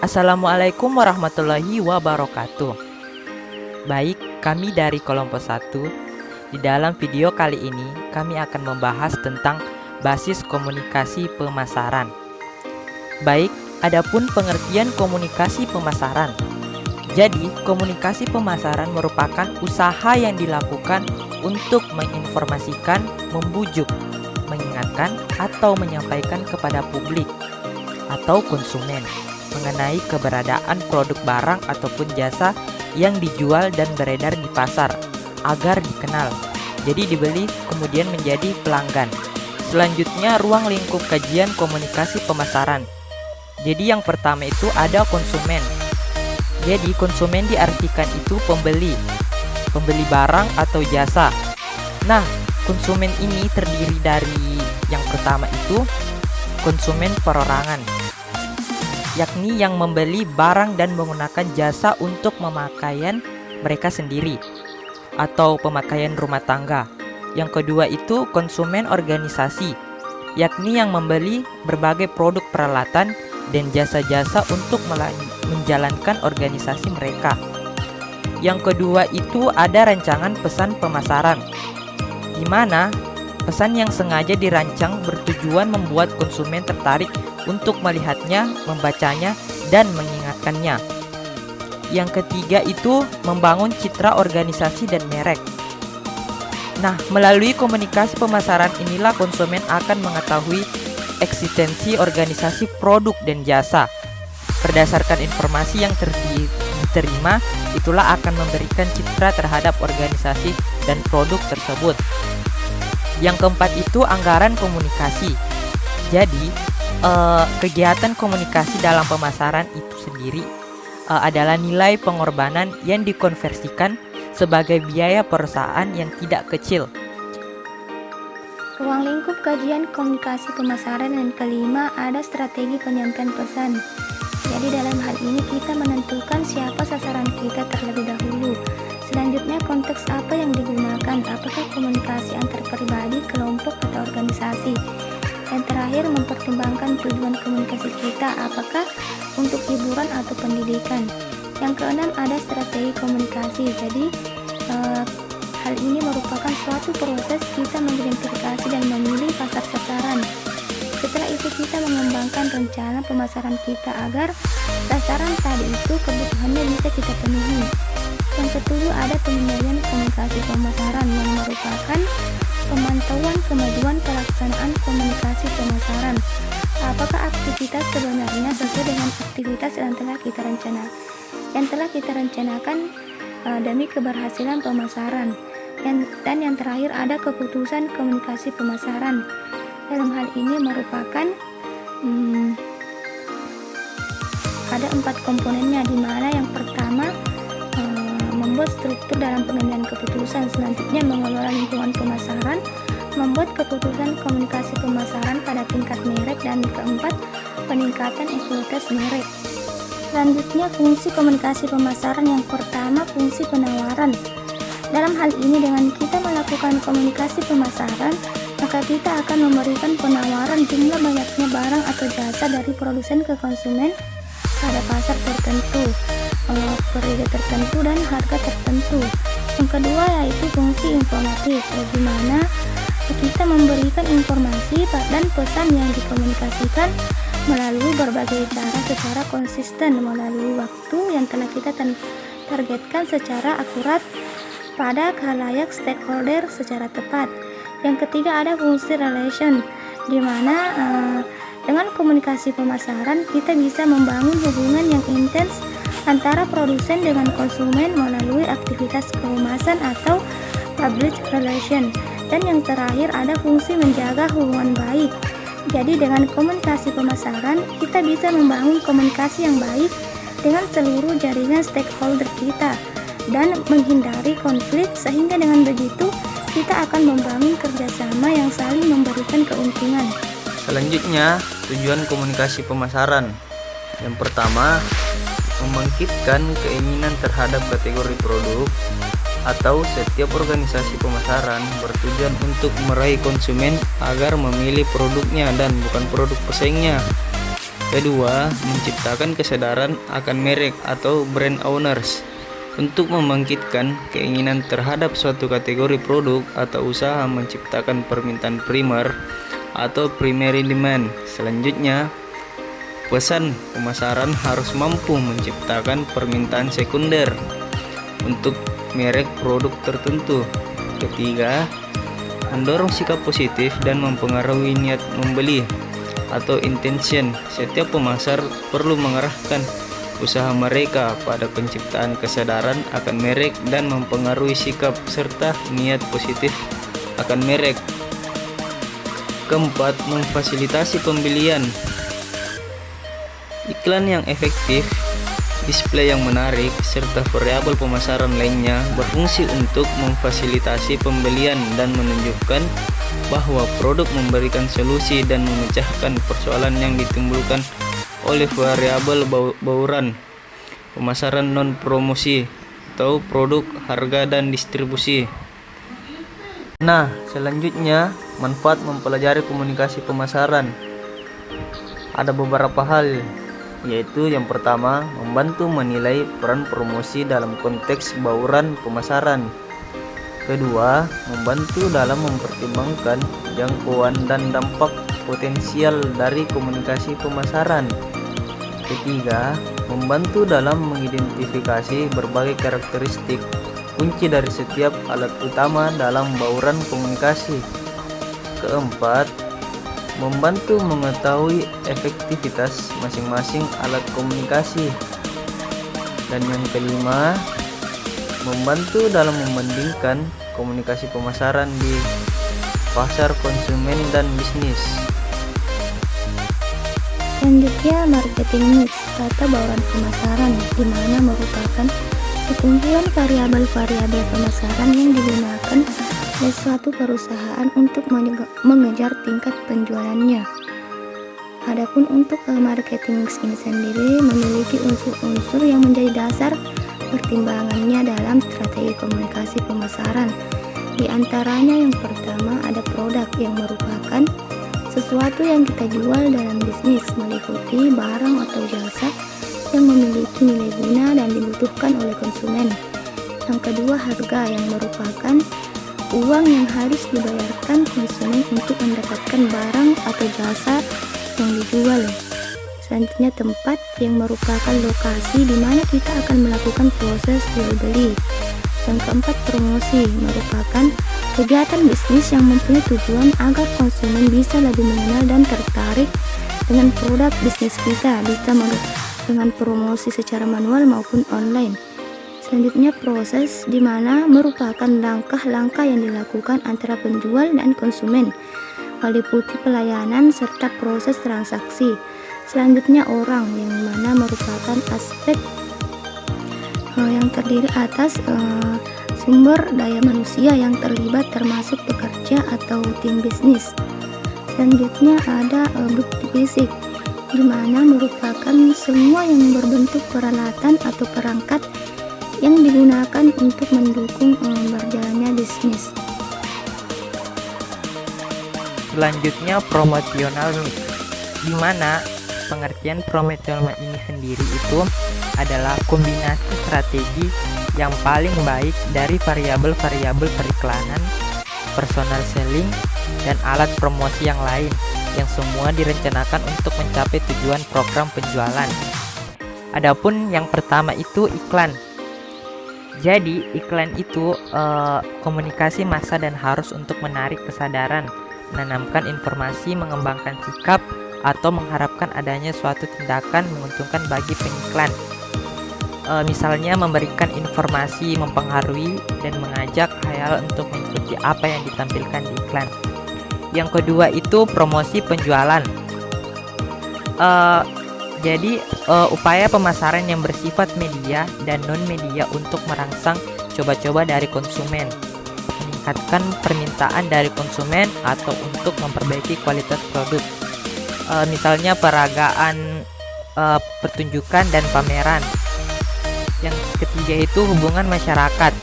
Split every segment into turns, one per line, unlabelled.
Assalamualaikum warahmatullahi wabarakatuh. Baik, kami dari kelompok 1. Di dalam video kali ini kami akan membahas tentang basis komunikasi pemasaran. Baik, adapun pengertian komunikasi pemasaran. Jadi, komunikasi pemasaran merupakan usaha yang dilakukan untuk menginformasikan, membujuk, mengingatkan, atau menyampaikan kepada publik atau konsumen mengenai keberadaan produk barang ataupun jasa yang dijual dan beredar di pasar agar dikenal, jadi dibeli kemudian menjadi pelanggan. Selanjutnya, ruang lingkup kajian komunikasi pemasaran. Jadi yang pertama itu ada konsumen. Jadi konsumen diartikan itu pembeli barang atau jasa. Nah, konsumen ini terdiri dari yang pertama itu konsumen perorangan, yakni yang membeli barang dan menggunakan jasa untuk pemakaian mereka sendiri atau pemakaian rumah tangga. Yang kedua itu konsumen organisasi, yakni yang membeli berbagai produk peralatan dan jasa-jasa untuk menjalankan organisasi mereka. Yang kedua itu ada rancangan pesan pemasaran, di mana pesan yang sengaja dirancang bertujuan membuat konsumen tertarik untuk melihatnya, membacanya, dan mengingatkannya. Yang ketiga itu membangun citra organisasi dan merek. Nah, melalui komunikasi pemasaran inilah konsumen akan mengetahui eksistensi organisasi produk dan jasa. Berdasarkan informasi yang diterima, itulah akan memberikan citra terhadap organisasi dan produk tersebut. Yang keempat itu anggaran komunikasi. Jadi, kegiatan komunikasi dalam pemasaran itu sendiri adalah nilai pengorbanan yang dikonversikan sebagai biaya perusahaan yang tidak kecil.
Ruang lingkup kajian komunikasi pemasaran yang kelima ada strategi penyampaian pesan. Jadi dalam hal ini kita menentukan siapa sasaran kita terlebih dahulu. Selanjutnya konteks apa yang digunakan, apakah komunikasi antar pribadi, kelompok, atau organisasi. Yang terakhir mempertimbangkan tujuan komunikasi kita, apakah untuk hiburan atau pendidikan. Yang keenam ada strategi komunikasi. Jadi hal ini merupakan suatu proses kita mengidentifikasi dan memilih pasar sasaran. Setelah itu kita mengembangkan rencana pemasaran kita agar sasaran tadi itu kebutuhannya bisa kita penuhi. Yang ketujuh ada pengendalian komunikasi pemasaran yang merupakan pemantauan kemajuan pelaksanaan komunikasi pemasaran. Apakah aktivitas sebenarnya sesuai dengan aktivitas yang telah kita rencanakan demi keberhasilan pemasaran. Dan yang terakhir ada keputusan komunikasi pemasaran. Dalam hal ini merupakan ada 4 komponennya, di mana yang pertama membuat struktur dalam pengambilan keputusan, selanjutnya mengelola lingkungan pemasaran, membuat keputusan komunikasi pemasaran pada tingkat merek, dan keempat peningkatan ekuitas merek. Selanjutnya fungsi komunikasi pemasaran. Yang pertama fungsi penawaran. Dalam hal ini dengan kita melakukan komunikasi pemasaran, maka kita akan memberikan penawaran jumlah banyaknya barang atau jasa dari produsen ke konsumen pada pasar tertentu, periode tertentu, dan harga tertentu. Yang kedua yaitu fungsi informatif, di mana kita memberikan informasi dan pesan yang dikomunikasikan melalui berbagai cara secara konsisten melalui waktu yang telah kita targetkan secara akurat pada khalayak stakeholder secara tepat. Yang ketiga ada fungsi relation, di mana dengan komunikasi pemasaran kita bisa membangun hubungan yang intens antara produsen dengan konsumen melalui aktivitas kehumasan atau public relation. Dan yang terakhir ada fungsi menjaga hubungan baik. Jadi dengan komunikasi pemasaran kita bisa membangun komunikasi yang baik dengan seluruh jaringan stakeholder kita dan menghindari konflik, sehingga dengan begitu kita akan membangun kerjasama yang saling memberikan keuntungan.
Selanjutnya, tujuan komunikasi pemasaran. Yang pertama, membangkitkan keinginan terhadap kategori produk atau setiap organisasi pemasaran bertujuan untuk meraih konsumen agar memilih produknya dan bukan produk pesaingnya. Kedua, menciptakan kesadaran akan merek atau brand owners untuk membangkitkan keinginan terhadap suatu kategori produk atau usaha, menciptakan permintaan primer atau primary demand. Selanjutnya, pesan pemasaran harus mampu menciptakan permintaan sekunder untuk merek produk tertentu. Ketiga, mendorong sikap positif dan mempengaruhi niat membeli atau intention. Setiap pemasar perlu mengarahkan usaha mereka pada penciptaan kesadaran akan merek dan mempengaruhi sikap serta niat positif akan merek. Keempat, memfasilitasi pembelian. Iklan yang efektif, display yang menarik, serta variabel pemasaran lainnya berfungsi untuk memfasilitasi pembelian dan menunjukkan bahwa produk memberikan solusi dan memecahkan persoalan yang ditimbulkan oleh variabel bauran pemasaran non-promosi atau produk, harga, dan distribusi. Nah, selanjutnya manfaat mempelajari komunikasi pemasaran. Ada beberapa hal, yaitu yang pertama, membantu menilai peran promosi dalam konteks bauran pemasaran. Kedua, membantu dalam mempertimbangkan jangkauan dan dampak potensial dari komunikasi pemasaran. Ketiga, membantu dalam mengidentifikasi berbagai karakteristik kunci dari setiap alat utama dalam bauran komunikasi. Keempat, membantu mengetahui efektivitas masing-masing alat komunikasi. Dan yang kelima, membantu dalam membandingkan komunikasi pemasaran di pasar konsumen dan bisnis.
Selanjutnya, marketing mix atau bauran pemasaran, di mana merupakan sekumpulan variabel-variabel pemasaran yang digunakan oleh suatu perusahaan untuk mengejar tingkat penjualannya. Adapun untuk marketing mix ini sendiri memiliki unsur-unsur yang menjadi dasar pertimbangannya dalam strategi komunikasi pemasaran. Di antaranya yang pertama ada produk yang merupakan sesuatu yang kita jual dalam bisnis, meliputi barang atau jasa yang memiliki nilai guna dan dibutuhkan oleh konsumen. Yang kedua, harga yang merupakan uang yang harus dibayarkan konsumen untuk mendapatkan barang atau jasa yang dijual. Selanjutnya, tempat yang merupakan lokasi di mana kita akan melakukan proses jual beli. Yang keempat, promosi merupakan kegiatan bisnis yang mempunyai tujuan agar konsumen bisa lebih mengenal dan tertarik dengan produk bisnis kita, bisa dengan promosi secara manual maupun online. Selanjutnya, proses di mana merupakan langkah-langkah yang dilakukan antara penjual dan konsumen, meliputi pelayanan serta proses transaksi. Selanjutnya, orang yang mana merupakan aspek yang terdiri atas sumber daya manusia yang terlibat termasuk pekerja atau tim bisnis. Selanjutnya ada bukti fisik, di mana merupakan semua yang berbentuk peralatan atau perangkat yang digunakan untuk mendukung berjalannya bisnis.
Selanjutnya, promotional mix, di mana pengertian promotional ini sendiri itu adalah kombinasi strategi yang paling baik dari variabel-variabel periklanan, personal selling, dan alat promosi yang lain yang semua direncanakan untuk mencapai tujuan program penjualan. Adapun yang pertama itu iklan. Jadi iklan itu komunikasi massa dan harus untuk menarik kesadaran, menanamkan informasi, mengembangkan sikap, atau mengharapkan adanya suatu tindakan menguntungkan bagi pengiklan. Misalnya memberikan informasi, mempengaruhi, dan mengajak khayal untuk mengikuti apa yang ditampilkan di iklan. Yang kedua itu promosi penjualan. Jadi upaya pemasaran yang bersifat media dan non-media untuk merangsang coba-coba dari konsumen, meningkatkan permintaan dari konsumen, atau untuk memperbaiki kualitas produk. Misalnya peragaan, pertunjukan, dan pameran. Yang ketiga itu hubungan masyarakat,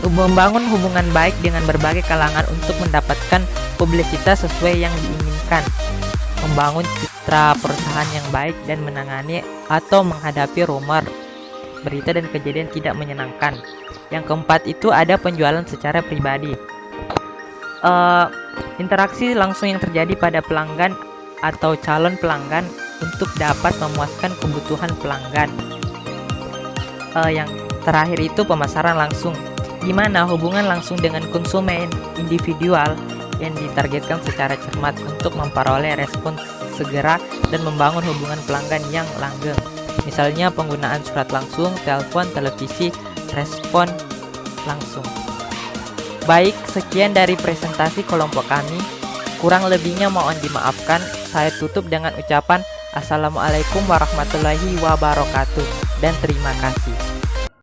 membangun hubungan baik dengan berbagai kalangan untuk mendapatkan publisitas sesuai yang diinginkan. membangun citra perusahaan yang baik, dan menangani atau menghadapi rumor, berita, dan kejadian tidak menyenangkan. Yang keempat itu ada penjualan secara pribadi. Interaksi langsung yang terjadi pada pelanggan atau calon pelanggan untuk dapat memuaskan kebutuhan pelanggan. Yang terakhir itu pemasaran langsung, di mana hubungan langsung dengan konsumen individual yang ditargetkan secara cermat untuk memperoleh respon segera dan membangun hubungan pelanggan yang langgeng. Misalnya penggunaan surat langsung, telepon, televisi, respon langsung. Baik, sekian dari presentasi kelompok kami. Kurang lebihnya mohon dimaafkan. Saya tutup dengan ucapan Assalamualaikum warahmatullahi wabarakatuh dan terima kasih.